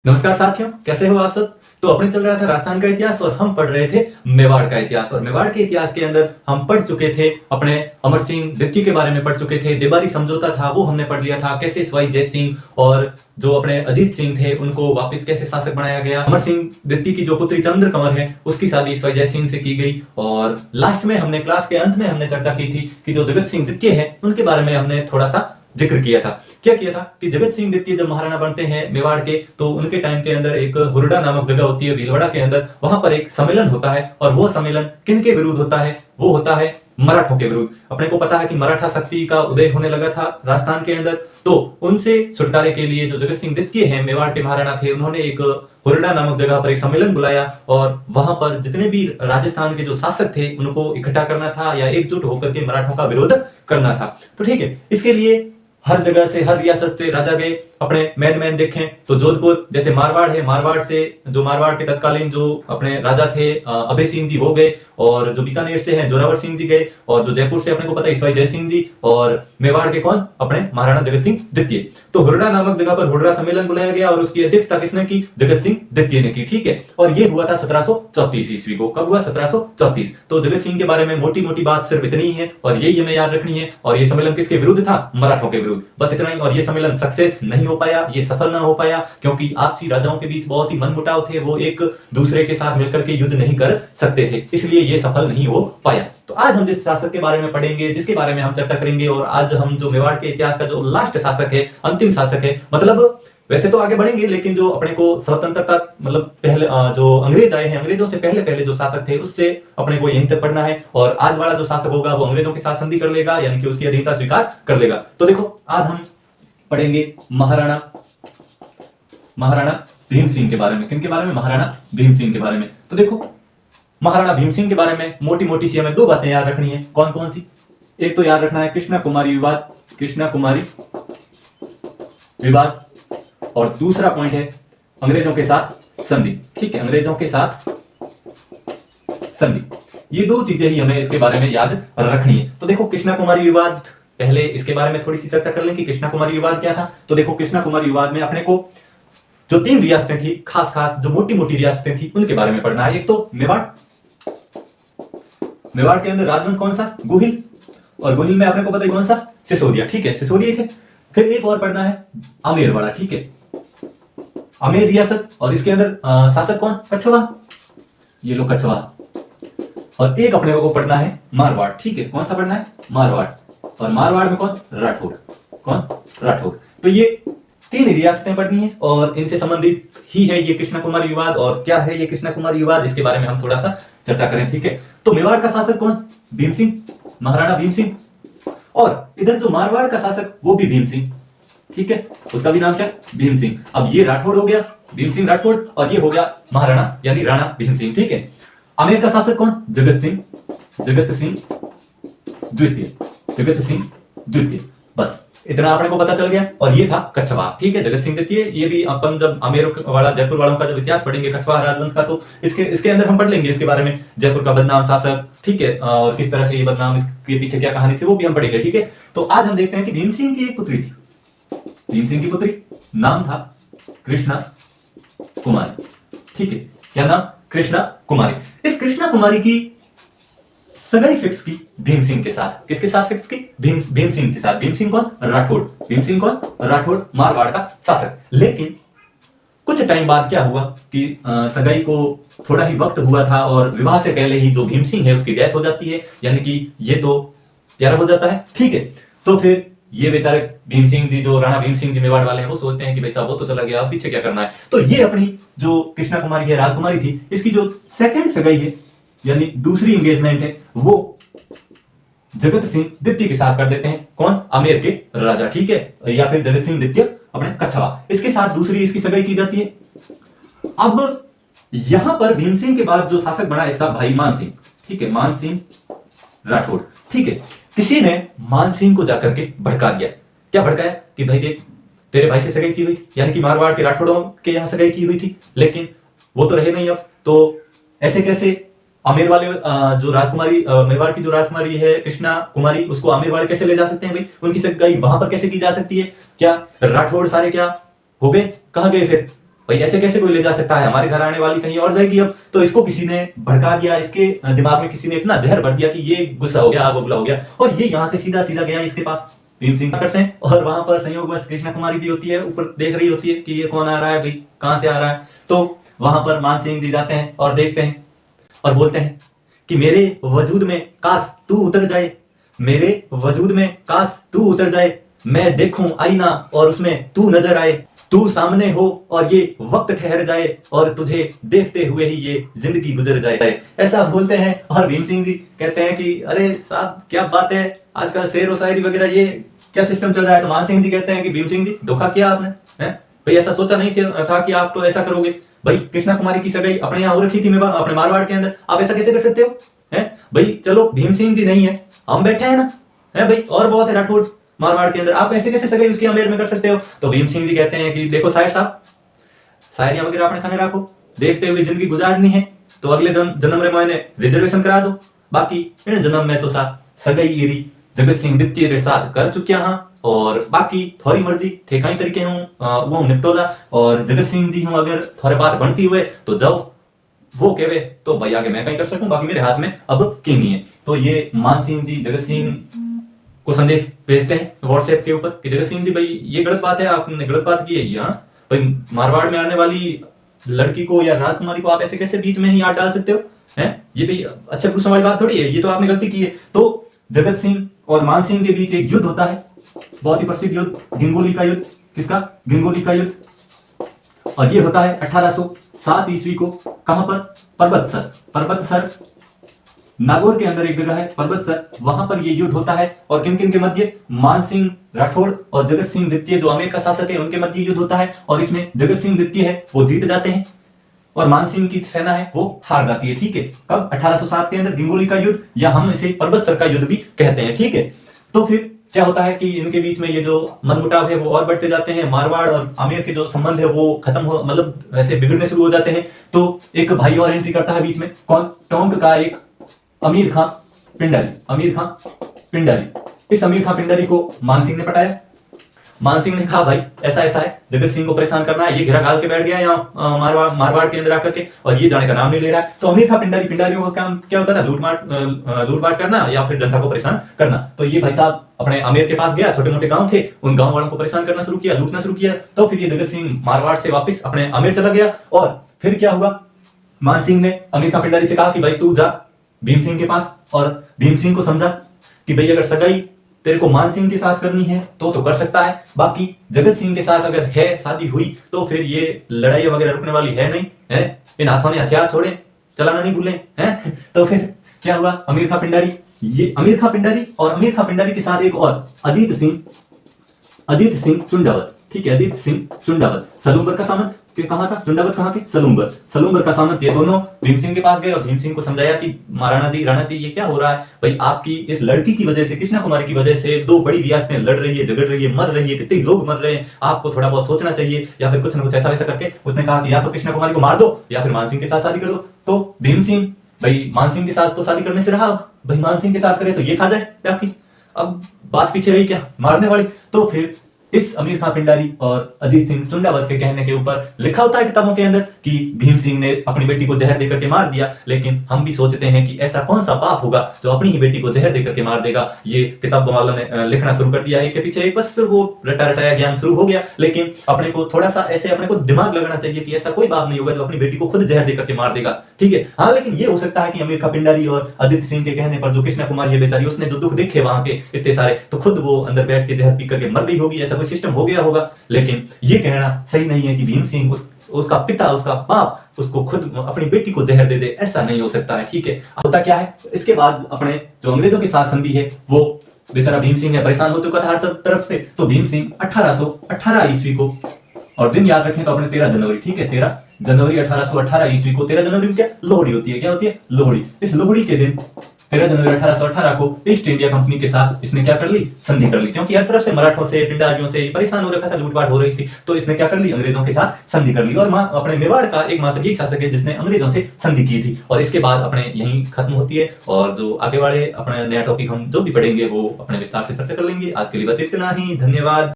नमस्कार साथियों, कैसे हो आप सब। तो अपने चल रहा था राजस्थान का इतिहास और हम पढ़ रहे थे मेवाड़ का इतिहास। और मेवाड़ के इतिहास के अंदर हम पढ़ चुके थे, अपने अमर सिंह द्वितीय के बारे में पढ़ चुके थे। देवारी समझौता था वो हमने पढ़ लिया था, कैसे सवाई जय सिंह और जो अपने अजीत सिंह थे उनको वापस कैसे शासक बनाया गया। अमर सिंह द्वितीय की जो पुत्री चंद्र कंवर है उसकी शादी सवाई जय सिंह से की गई। और लास्ट में हमने क्लास के अंत में हमने चर्चा की थी कि जो जगत सिंह द्वितीय है उनके बारे में हमने थोड़ा सा जिक्र किया था। क्या किया था कि जगत सिंह द्वितीय जब महाराणा बनते हैं मेवाड़ के, तो उनके टाइम के अंदर एक हुरडा नामक जगह होती है भीलवाड़ा के अंदर, वहां पर एक सम्मेलन होता है। और वो सम्मेलन किन के विरुद्ध होता है? वो होता है मराठों के विरुद्ध। अपने को पता है कि मराठा शक्ति का उदय होने लगा था राजस्थान के अंदर, तो उनसे छुटकारे के लिए जो जगत सिंह द्वितीय है मेवाड़ के महाराणा थे, उन्होंने एक हुरडा नामक जगह पर एक सम्मेलन बुलाया और वहां पर जितने भी राजस्थान के जो शासक थे उनको इकट्ठा करना था या एकजुट होकर के मराठों का विरोध करना था। तो ठीक है, इसके लिए हर जगह से, हर रियासत से राजा गए। अपने मैन देखें तो जोधपुर जैसे मारवाड़ है, मारवाड़ से जो मारवाड़ के तत्कालीन जो अपने राजा थे अभय सिंह जी वो गए। और जो बीकानेर से हैं जोरावर सिंह जी गए। और जो जयपुर से अपने को पता है सवाई जय सिंह जी। और मेवाड़ के कौन? अपने महाराणा जगत सिंह द्वितीय। तो हुरडा नामक जगह पर हुरडा सम्मेलन बुलाया गया और उसकी अध्यक्षता किसने की? जगत सिंह द्वितीय ने की। ठीक है, और ये हुआ था 1734 ईस्वी को। कब हुआ? 1734। तो जगत सिंह के बारे में मोटी मोटी बात सिर्फ इतनी ही है और यही हमें याद रखनी है। और ये सम्मेलन किसके विरुद्ध था? मराठों के विरुद्ध, बस इतना ही। और ये सम्मेलन सक्सेस नहीं हो पाया, ये सफल ना हो पाया, क्योंकि आपसी राजाओं के बीच बहुत ही मनमुटाव थे। वो एक दूसरे के साथ मिलकर के युद्ध नहीं कर सकते थे, इसलिए ये सफल नहीं हो पाया। तो आज हम जिस शासक के बारे में पढ़ेंगे, जिसके बारे में हम चर्चा करेंगे, और आज हम जो मेवाड़ के इतिहास का जो लास्ट शासक है, अंतिम शासक है, मतलब वैसे तो आगे बढ़ेंगे लेकिन जो अपने को स्वतंत्रता मतलब पहले जो अंग्रेज आए हैं, अंग्रेजों से पहले पहले जो शासक थे उससे अपने को यहीं तक पढ़ना है। और आज वाला जो शासक होगा वो अंग्रेजों के साथ संधि कर लेगा, यानी कि उसकी अधीनता स्वीकार कर लेगा। तो देखो आज हम पढ़ेंगे महाराणा भीम सिंह के बारे में। किनके बारे में? महाराणा भीम सिंह के बारे में। तो देखो महाराणा भीम सिंह के बारे में मोटी मोटी सी हमें दो बातें याद रखनी है। कौन कौन सी? एक तो याद रखना है कृष्णा कुमारी विवाद, कृष्णा कुमारी विवाद। और दूसरा पॉइंट है अंग्रेजों के साथ संधि। ठीक है, अंग्रेजों के साथ संधि, ये दो चीजें ही हमें इसके बारे में याद रखनी है। तो देखो कृष्णा कुमारी विवाद, पहले इसके बारे में थोड़ी सी चर्चा कर लें कि कृष्णा कुमारी विवाद क्या था। तो देखो कृष्णा कुमारी विवाद में अपने को जो तीन रियासतें थी, खास खास जो मोटी मोटी रियासतें थी, उनके बारे में पढ़ना है। एक तो मेवाड़, मेवाड़ के अंदर राजवंश कौन सा? गुहिल। और गुहिल में आपने को पता है कौन सा? सिसोदिया। ठीक है, सिसोदिया थे। फिर एक और पढ़ना है आमेरवाड़ा। ठीक है, आमेर रियासत, और इसके अंदर शासक कौन? कछवा, ये लोग कछवा। और एक अपने को पढ़ना है मारवाड़। ठीक है, कौन सा पढ़ना है? मारवाड़। और मारवाड़ में कौन? राठौड़। कौन? राठौड़। तो ये तीन रियासतें पढ़नी है और इनसे संबंधित ही है ये कृष्णा कुमारी विवाद। और क्या है ये कृष्णा कुमारी विवाद, इसके बारे में हम थोड़ा सा चर्चा करें। ठीक है, तो मेवाड़ का शासक कौन? भीम सिंह, महाराणा भीम सिंह। और इधर जो मारवाड़ का शासक वो भी भीम सिंह। ठीक है, उसका भी नाम क्या? भीम सिंह। अब ये राठौड़ हो गया, भीम सिंह राठौड़, और ये हो गया महाराणा यानी राणा भीम सिंह। ठीक है, आमेर का शासक कौन? जगत सिंह, जगत सिंह द्वितीय, जगत सिंह द्वितीय। बस इतना अपने को पता चल गया। और ये था कछवा। ठीक है, जगत सिंह द्वितीय। ये भी अपन जब आमेर वाला जयपुर वालों का जब इतिहास पढ़ेंगे कछवा राजवंश का, तो इसके अंदर हम पढ़ लेंगे इसके बारे में, जयपुर का बदनाम शासक। ठीक है, और किस तरह से ये बदनाम, इसके पीछे क्या कहानी थी वो भी हम पढ़ेंगे। ठीक है, तो आज हम देखते हैं कि भीम सिंह की एक पुत्री थी। भीम सिंह की पुत्री नाम था कृष्णा कुमारी। ठीक है, क्या नाम? कृष्णा कुमारी। इस कृष्णा कुमारी की सगाई फिक्स की भीम सिंह के साथ। किसके साथ फिक्स की? भीम सिंह के साथ। भीम सिंह कौन? राठौड़। भीम सिंह कौन? राठौड़, मारवाड़ का शासक। लेकिन कुछ टाइम बाद क्या हुआ कि सगाई को थोड़ा ही वक्त हुआ था और विवाह से पहले ही जो भीम सिंह है उसकी डेथ हो जाती है, यानी कि ये तो प्यारा हो जाता है। ठीक है, तो फिर ये बेचारे भीम सिंह जी, जो राणा भीम सिंह जी मेवाड़ वाले हैं, वो सोचते हैं कि भाई साहब वो तो चला गया, अब पीछे क्या करना है। तो ये अपनी जो कृष्णा कुमारी है, राजकुमारी थी, इसकी जो सेकंड सगाई है यानी दूसरी एंगेजमेंट है, वो जगत सिंह द्वितीय के साथ कर देते हैं। कौन? आमेर के राजा। ठीक है, या फिर जगत सिंह द्वितीय अपने कछवा, इसके साथ दूसरी इसकी सगाई की जाती है। अब यहां पर भीम सिंह के बाद जो शासक बना इसका भाई मान सिंह। ठीक है, मान सिंह राठौड़। ठीक है, किसी ने मान सिंह को जाकर के भड़का दिया। क्या भड़काया? कि भाई देख, तेरे भाई से सगाई की हुई थी, यानी कि मारवाड़ के राठौड़ों के यहां सगाई की हुई थी, लेकिन वो तो रहे नहीं अब, तो ऐसे कैसे आमेर वाले जो राजकुमारी मेवाड़ की जो राजकुमारी है कृष्णा कुमारी, उसको आमेर वाले कैसे ले जा सकते हैं भाई? उनकी सगाई वहां पर कैसे की जा सकती है? क्या राठौड़ सारे क्या हो गए? कहां गए फिर? भाई ऐसे कैसे कोई ले जा सकता है, हमारे घर आने वाली कहीं और जाएगी अब। तो इसको किसी ने भड़का दिया, इसके दिमाग में किसी ने इतना जहर भर दिया कि ये गुस्सा हो गया, आग बबूला हो गया, और ये यहाँ से सीधा सीधा गया इसके पास। भीम सिंह करते हैं, और वहां पर संयोगवश कृष्णा कुमारी भी होती है, ऊपर देख रही होती है कि ये कौन आ रहा है भाई, कहां से आ रहा है। तो वहां पर मान सिंह जी जाते हैं और देखते हैं और बोलते हैं कि मेरे वजूद में काश तू उतर जाए, मेरे वजूद में काश तू उतर जाए, मैं देखूं आईना और उसमें तू नजर आए, तू सामने हो और ये वक्त ठहर जाए, और तुझे देखते हुए ही ये जिंदगी गुजर जाए। ऐसा बोलते हैं। और भीम सिंह जी कहते हैं कि अरे साहब क्या बात है, आजकल शेर व शायरी वगैरह ये क्या सिस्टम चल रहा है। तो मान सिंह जी कहते हैं कि भीम सिंह जी धोखा किया आपने, हैं भाई, ऐसा सोचा नहीं था कि आप तो ऐसा करोगे। भाई कृष्णा कुमारी की सगाई अपने यहाँ हो रखी थी अपने मारवाड़ के अंदर, आप ऐसा कैसे कर सकते हो, हैं भाई। चलो भीम सिंह जी नहीं है, हम बैठे हैं ना, है भाई, और बहुत है राठौड़ मारवाड़ के अंदर, आप ऐसे कैसे सगाई उसकी आमेर में कर सकते हो। तो भीम सिंह जी कहते हैं कि देखो शायर साहब, शायरियां वगैरह अपने खाने रखो, देखते हुए जिंदगी गुजारनी है तो अगले जन्म रे मैंने रिजर्वेशन करा दो, बाकी इन जन्म में तो सा सगाई ईरी जगत सिंह दित्य रे साथ कर चुकिया हां, और बाकी थोड़ी मर्जी थे कई तरीके हूं वो निपटोला, और जगत सिंह जी हूं अगर थोड़े बात बनती हुए तो जाओ वो कहवे तो भाई आगे मैं कहीं कर सकूं, बाकी मेरे हाथ में अब की नहीं है। तो ये मान सिंह जी जगत सिंह को संदेश भेजते हैं व्हाट्सएप के ऊपर कि जगत सिंह जी भाई ये गलत बात है, आपने गलत बात की है ये, हाँ भाई मारवाड़ में आने वाली लड़की को या राजकुमारी को आप ऐसे कैसे बीच में ही हाथ डाल सकते हो, हैं ये भी अच्छा गुस्सा वाली बात थोड़ी है, ये तो आपने गलती की है। तो जगत सिंह और मान सिंह के बीच एक युद्ध होता है, बहुत ही प्रसिद्ध युद्ध, गिंगोली का युद्ध। किसका? गिंगोली का युद्ध। और ये होता है 1807 ईस्वी को। कहां पर? परबतसर। परबतसर नागौर के अंदर एक जगह है परबतसर, वहां पर ये युद्ध होता है। और किन किन के मध्य? मान सिंह राठौड़ और जगत सिंह द्वितीय जो अमेर का शासक है उनके मध्य युद्ध होता है। और इसमें जगत सिंह द्वितीय है वो जीत जाते हैं और मान सिंह की सेना है वो हार जाती है। ठीक है, कब? 1807 के अंदर गिंगोली का युद्ध, या हम इसे परबतसर का युद्ध भी कहते हैं। ठीक है, तो फिर क्या होता है कि इनके बीच में ये जो मनमुटाव है वो और बढ़ते जाते हैं, मारवाड़ और आमेर के जो संबंध है वो खत्म हो, मतलब वैसे बिगड़ने शुरू हो जाते हैं। तो एक भाई और एंट्री करता है बीच में, कौन? टोंक का एक अमीर खां पिंडारी। अमीर खां पिंडारी, इस अमीर खां पिंडारी को मान सिंह ने पटाया। मान सिंह ने कहा भाई ऐसा ऐसा है, जगत सिंह को परेशान करना है, ये घेरा घाल के बैठ गया यहाँ मारवाड़ के अंदर आकर के, और ये जाने का नाम नहीं ले रहा है। तो अमीर खां पिंडारी, पिंडारियों का काम क्या होता था? लूटमाट करना या फिर जनता को परेशान करना। तो ये भाई साहब अपने आमेर के पास गया, छोटे मोटे गांव थे, उन गांव वालों को परेशान करना शुरू किया, लूटना शुरू किया। तो फिर ये जगत सिंह मारवाड़ से वापस अपने आमेर चला गया। और फिर क्या हुआ? मान सिंह ने अमीर खां पिंडारी से कहा कि भाई तू जा भीम सिंह के पास, और भीम सिंह को समझा कि भाई अगर सगाई तेरे को मान सिंह के साथ करनी है तो कर सकता है, बाकी जगत सिंह के साथ अगर है शादी हुई तो फिर ये लड़ाई वगैरह रुकने वाली है नहीं, है इन हाथों ने हथियार छोड़े, चलाना नहीं भूलें, हैं। तो फिर क्या हुआ? अमीर खां पिंडारी, ये अमीर खां पिंडारी और अमीर खां पिंडारी के साथ एक और अजीत सिंह चुंडावत। ठीक है, अजीत सिंह चुंडावत सलूम्बर का सामंत के कहां था? चुंडावत कहां के? सलूम्बर का सामंत। ये दोनों भीम सिंह के पास गए और भीम सिंह को समझाया कि महाराणा जी, राणा जी, ये क्या हो रहा है भाई, आपकी इस लड़की की वजह से, कृष्णा कुमारी की वजह से दो बड़ी रियासतें लड़ रही है, झगड़ रही है, मर रही है, कितने लोग मर रहे हैं, आपको थोड़ा बहुत सोचना चाहिए, या फिर कुछ ना कुछ ऐसा वैसा करके उसने कहा कि या तो कृष्णा कुमारी को मार दो या फिर मान सिंह के साथ शादी कर दो। तो भीम सिंह भाई मान सिंह के साथ तो शादी करने से रहा, भाई मान सिंह के साथ करे तो ये खा जाए क्या की, अब बात पीछे रही क्या, मारने वाली। तो फिर इस अमीर खां पिंडारी और अजीत सिंह चुंडावत के कहने के ऊपर लिखा होता है किताबों के अंदर कि भीम सिंह ने अपनी बेटी को जहर देकर के मार दिया। लेकिन हम भी सोचते हैं कि ऐसा कौन सा पाप होगा जो अपनी ही बेटी को जहर देकर के मार देगा। ये किताबों वालों ने लिखना शुरू कर दिया है कि पीछे बस वो रटा रटाया ज्ञान शुरू हो गया। लेकिन अपने को थोड़ा सा ऐसे अपने को दिमाग लगाना चाहिए कि ऐसा कोई बाप नहीं होगा जो अपनी बेटी को खुद जहर देकर के मार देगा। ठीक है, हाँ, लेकिन ये हो सकता है कि अमीर खां पिंडारी और अजीत सिंह के कहने पर जो कृष्णा कुमारी है बेचारी, उसने जो दुख देखे वहां के इतने सारे, तो खुद वो अंदर बैठ के जहर पी करके मर गई होगी, ऐसा कोई सिस्टम हो गया होगा। लेकिन ये कहना सही नहीं है कि भीम सिंह उसका पिता, उसका बाप उसको खुद अपनी बेटी को जहर दे दे, ऐसा नहीं हो सकता है। ठीक है, होता क्या है, इसके बाद अपने जो अंग्रेजों के साथ संधि है वो बेचारा भीम सिंह है परेशान हो चुका था हर सब तरफ से। तो भीम सिंह 1818 ईस्वी को, और दिन याद रखें तो अपने 13 जनवरी, ठीक है, 13 जनवरी 1818 ईस्वी को, 13 जनवरी को क्या लोहड़ी होती है, क्या होती है? लोहड़ी। इस लोहड़ी के दिन 13 जनवरी 1818 को ईस्ट इंडिया कंपनी के साथ इसने क्या कर ली? संधि कर ली, क्योंकि हर तरफ से मराठों से, पिंडारियों से परेशान हो रखा था, लूटपाट हो रही थी। तो इसने क्या कर ली? अंग्रेजों के साथ संधि कर ली। और अपने मेवाड़ का एकमात्र यही शासक है जिसने अंग्रेजों से संधि की थी। और इसके बाद अपने यहीं खत्म होती है, और जो आगे वाले अपने नया टॉपिक हम जो भी पढ़ेंगे वो अपने विस्तार से चर्चा कर लेंगे। आज के लिए बस इतना ही, धन्यवाद।